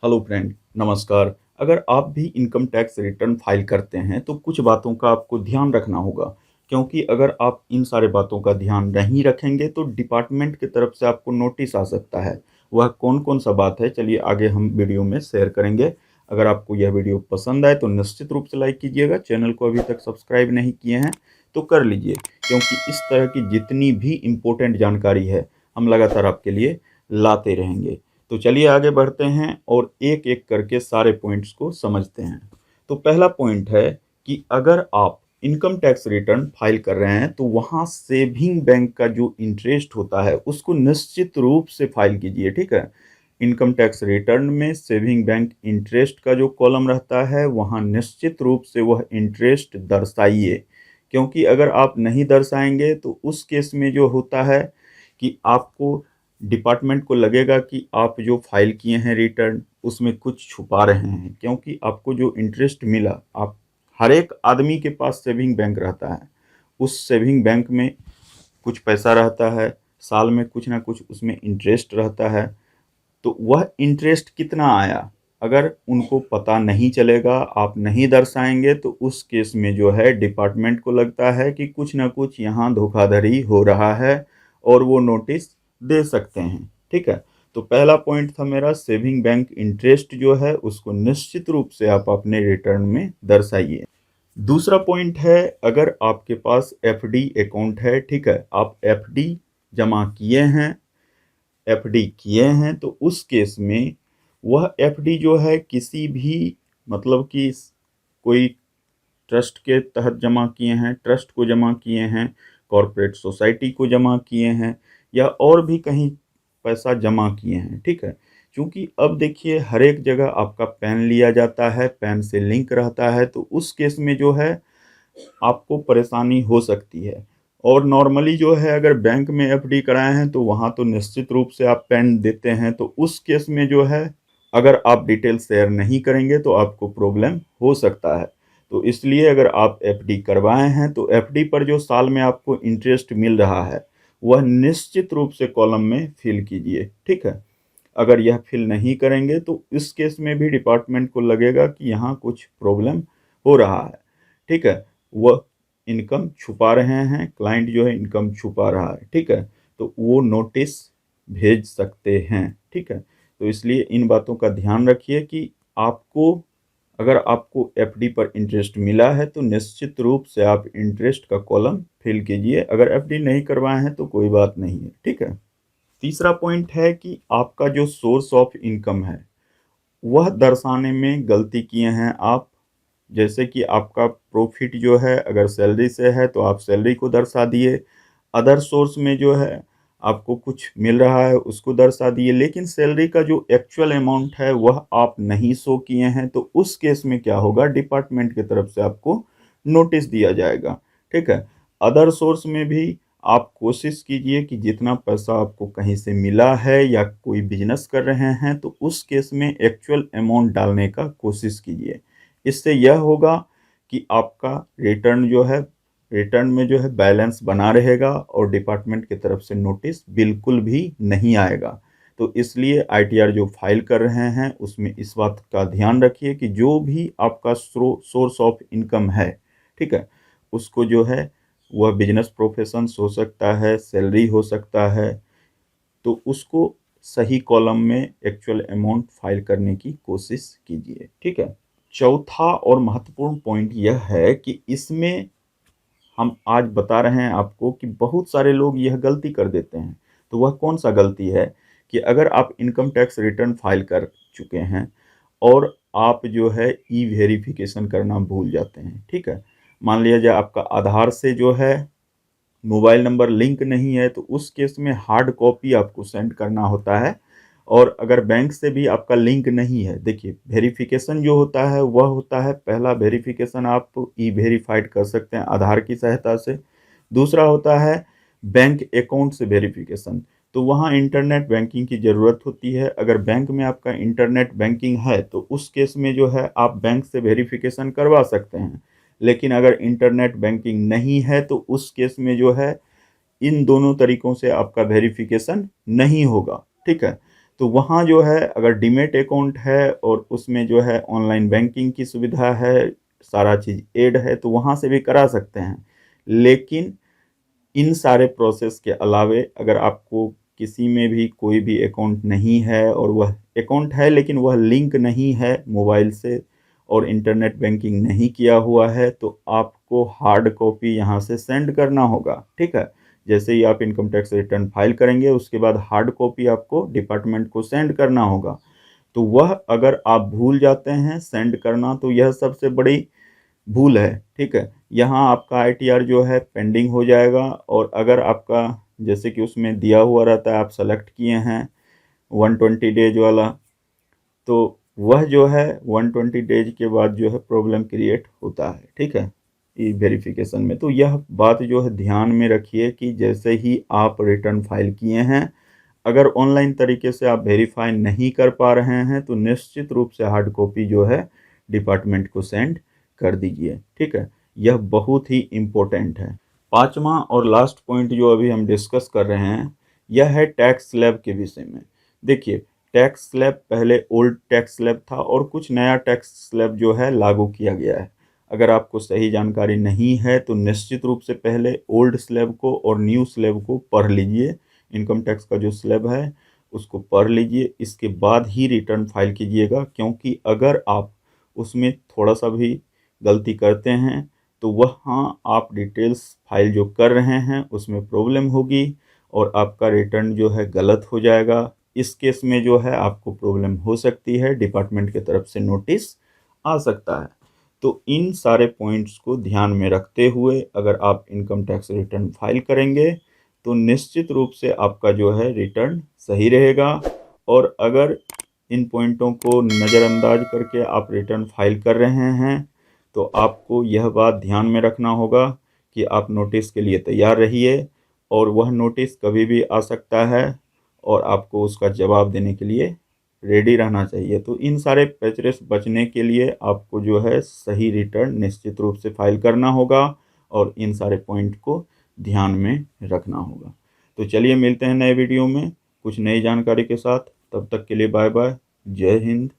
Hello friend, नमस्कार। अगर आप भी इनकम टैक्स रिटर्न फाइल करते हैं तो कुछ बातों का आपको ध्यान रखना होगा, क्योंकि अगर आप इन सारे बातों का ध्यान नहीं रखेंगे तो डिपार्टमेंट की तरफ से आपको नोटिस आ सकता है। वह कौन कौन सा बात है, चलिए आगे हम वीडियो में शेयर करेंगे। अगर आपको यह वीडियो पसंद आए तो निश्चित रूप से लाइक कीजिएगा। चैनल को अभी तक सब्सक्राइब नहीं किए हैं तो कर लीजिए, क्योंकि इस तरह की जितनी भी इम्पोर्टेंट जानकारी है हम लगातार आपके लिए लाते रहेंगे। तो चलिए आगे बढ़ते हैं और एक एक करके सारे पॉइंट्स को समझते हैं। तो पहला पॉइंट है कि अगर आप इनकम टैक्स रिटर्न फाइल कर रहे हैं तो वहाँ सेविंग बैंक का जो इंटरेस्ट होता है उसको निश्चित रूप से फाइल कीजिए। ठीक है, इनकम टैक्स रिटर्न में सेविंग बैंक इंटरेस्ट का जो कॉलम रहता है वहाँ निश्चित रूप से वह इंटरेस्ट दर्शाइए, क्योंकि अगर आप नहीं दर्शाएंगे तो उस केस में जो होता है कि आपको डिपार्टमेंट को लगेगा कि आप जो फाइल किए हैं रिटर्न उसमें कुछ छुपा रहे हैं, क्योंकि आपको जो इंटरेस्ट मिला, आप हर एक आदमी के पास सेविंग बैंक रहता है, उस सेविंग बैंक में कुछ पैसा रहता है, साल में कुछ ना कुछ उसमें इंटरेस्ट रहता है। तो वह इंटरेस्ट कितना आया अगर उनको पता नहीं चलेगा, आप नहीं दर्शाएंगे, तो उस केस में जो है डिपार्टमेंट को लगता है कि कुछ ना कुछ यहाँ धोखाधड़ी हो रहा है और वो नोटिस दे सकते हैं। ठीक है, तो पहला पॉइंट था मेरा, सेविंग बैंक इंटरेस्ट जो है उसको निश्चित रूप से आप अपने रिटर्न में दर्शाइए। दूसरा पॉइंट है, अगर आपके पास एफडी अकाउंट है, ठीक है, आप एफडी जमा किए हैं, एफडी किए हैं, तो उस केस में वह एफडी जो है किसी भी, मतलब कि कोई ट्रस्ट के तहत जमा किए हैं, ट्रस्ट को जमा किए हैं, कॉरपोरेट सोसाइटी को जमा किए हैं, या और भी कहीं पैसा जमा किए हैं। ठीक है, क्योंकि अब देखिए हर एक जगह आपका पैन लिया जाता है, पैन से लिंक रहता है, तो उस केस में जो है आपको परेशानी हो सकती है। और नॉर्मली जो है अगर बैंक में एफडी कराए हैं तो वहाँ तो निश्चित रूप से आप पैन देते हैं, तो उस केस में जो है अगर आप डिटेल शेयर नहीं करेंगे तो आपको प्रॉब्लम हो सकता है। तो इसलिए अगर आप एफडी करवाए हैं तो एफडी पर जो साल में आपको इंटरेस्ट मिल रहा है वह निश्चित रूप से कॉलम में फिल कीजिए। ठीक है, अगर यह फिल नहीं करेंगे तो इस केस में भी डिपार्टमेंट को लगेगा कि यहाँ कुछ प्रॉब्लम हो रहा है। ठीक है, वह इनकम छुपा रहे हैं, क्लाइंट जो है इनकम छुपा रहा है। ठीक है, तो वो नोटिस भेज सकते हैं। ठीक है, तो इसलिए इन बातों का ध्यान रखिए कि आपको, अगर आपको एफडी पर इंटरेस्ट मिला है तो निश्चित रूप से आप इंटरेस्ट का कॉलम फिल कीजिए। अगर एफडी नहीं करवाए हैं तो कोई बात नहीं है। ठीक है, तीसरा पॉइंट है कि आपका जो सोर्स ऑफ इनकम है वह दर्शाने में गलती किए हैं आप। जैसे कि आपका प्रॉफिट जो है अगर सैलरी से है तो आप सैलरी को दर्शा दिए, अदर सोर्स में जो है आपको कुछ मिल रहा है उसको दर्शा दिए, लेकिन सैलरी का जो एक्चुअल अमाउंट है वह आप नहीं शो किए हैं, तो उस केस में क्या होगा, डिपार्टमेंट की तरफ से आपको नोटिस दिया जाएगा। ठीक है, अदर सोर्स में भी आप कोशिश कीजिए कि जितना पैसा आपको कहीं से मिला है या कोई बिजनेस कर रहे हैं तो उस केस में एक्चुअल अमाउंट डालने का कोशिश कीजिए। इससे यह होगा कि आपका रिटर्न जो है, रिटर्न में जो है बैलेंस बना रहेगा और डिपार्टमेंट की तरफ से नोटिस बिल्कुल भी नहीं आएगा। तो इसलिए आईटीआर जो फाइल कर रहे हैं उसमें इस बात का ध्यान रखिए कि जो भी आपका सोर्स ऑफ इनकम है, ठीक है, उसको जो है वह बिजनेस प्रोफेशंस हो सकता है, सैलरी हो सकता है, तो उसको सही कॉलम में एक्चुअल अमाउंट फाइल करने की कोशिश कीजिए। ठीक है, चौथा और महत्वपूर्ण पॉइंट यह है कि इसमें हम आज बता रहे हैं आपको कि बहुत सारे लोग यह गलती कर देते हैं। तो वह कौन सा गलती है कि अगर आप इनकम टैक्स रिटर्न फाइल कर चुके हैं और आप जो है ई वेरिफिकेशन करना भूल जाते हैं। ठीक है, मान लिया जाए आपका आधार से जो है मोबाइल नंबर लिंक नहीं है, तो उस केस में हार्ड कॉपी आपको सेंड करना होता है। और अगर बैंक से भी आपका लिंक नहीं है, देखिए वेरिफिकेशन जो होता है वह होता है, पहला वेरिफिकेशन आप ई वेरीफाइड कर सकते हैं आधार की सहायता से, दूसरा होता है बैंक अकाउंट से वेरिफिकेशन, तो वहाँ इंटरनेट बैंकिंग की ज़रूरत होती है। अगर बैंक में आपका इंटरनेट बैंकिंग है तो उस केस में जो है आप बैंक से वेरिफिकेशन करवा सकते हैं, लेकिन अगर इंटरनेट बैंकिंग नहीं है तो उस केस में जो है इन दोनों तरीकों से आपका वेरिफिकेशन नहीं होगा। ठीक है, तो वहाँ जो है अगर डीमैट अकाउंट है और उसमें जो है ऑनलाइन बैंकिंग की सुविधा है, सारा चीज़ ऐड है, तो वहाँ से भी करा सकते हैं। लेकिन इन सारे प्रोसेस के अलावे अगर आपको किसी में भी कोई भी अकाउंट नहीं है और वह अकाउंट है लेकिन वह लिंक नहीं है मोबाइल से और इंटरनेट बैंकिंग नहीं किया हुआ है, तो आपको हार्ड कॉपी यहाँ से सेंड करना होगा। ठीक है, जैसे ही आप इनकम टैक्स रिटर्न फाइल करेंगे उसके बाद हार्ड कॉपी आपको डिपार्टमेंट को सेंड करना होगा। तो वह अगर आप भूल जाते हैं सेंड करना तो यह सबसे बड़ी भूल है। ठीक है, यहाँ आपका आईटीआर जो है पेंडिंग हो जाएगा। और अगर आपका जैसे कि उसमें दिया हुआ रहता है, आप सेलेक्ट किए हैं 120 डेज वाला, तो वह जो है 120 डेज के बाद जो है प्रॉब्लम क्रिएट होता है। ठीक है, ई वेरिफिकेशन में। तो यह बात जो है ध्यान में रखिए कि जैसे ही आप रिटर्न फाइल किए हैं, अगर ऑनलाइन तरीके से आप वेरीफाई नहीं कर पा रहे हैं तो निश्चित रूप से हार्ड कॉपी जो है डिपार्टमेंट को सेंड कर दीजिए। ठीक है, यह बहुत ही इम्पोर्टेंट है। पांचवा और लास्ट पॉइंट जो अभी हम डिस्कस कर रहे हैं, यह है टैक्स स्लैब के विषय में। देखिए, टैक्स स्लैब पहले ओल्ड टैक्स स्लैब था और कुछ नया टैक्स स्लैब जो है लागू किया गया है। अगर आपको सही जानकारी नहीं है तो निश्चित रूप से पहले ओल्ड स्लैब को और न्यू स्लैब को पढ़ लीजिए। इनकम टैक्स का जो स्लैब है उसको पढ़ लीजिए, इसके बाद ही रिटर्न फाइल कीजिएगा। क्योंकि अगर आप उसमें थोड़ा सा भी गलती करते हैं तो वहाँ आप डिटेल्स फाइल जो कर रहे हैं उसमें प्रॉब्लम होगी और आपका रिटर्न जो है गलत हो जाएगा। इस केस में जो है आपको प्रॉब्लम हो सकती है, डिपार्टमेंट की तरफ से नोटिस आ सकता है। तो इन सारे पॉइंट्स को ध्यान में रखते हुए अगर आप इनकम टैक्स रिटर्न फाइल करेंगे तो निश्चित रूप से आपका जो है रिटर्न सही रहेगा। और अगर इन पॉइंटों को नज़रअंदाज करके आप रिटर्न फाइल कर रहे हैं तो आपको यह बात ध्यान में रखना होगा कि आप नोटिस के लिए तैयार रहिए और वह नोटिस कभी भी आ सकता है और आपको उसका जवाब देने के लिए रेडी रहना चाहिए। तो इन सारे पैचेस बचने के लिए आपको जो है सही रिटर्न निश्चित रूप से फाइल करना होगा और इन सारे पॉइंट को ध्यान में रखना होगा। तो चलिए मिलते हैं नए वीडियो में कुछ नई जानकारी के साथ। तब तक के लिए बाय बाय। जय हिंद।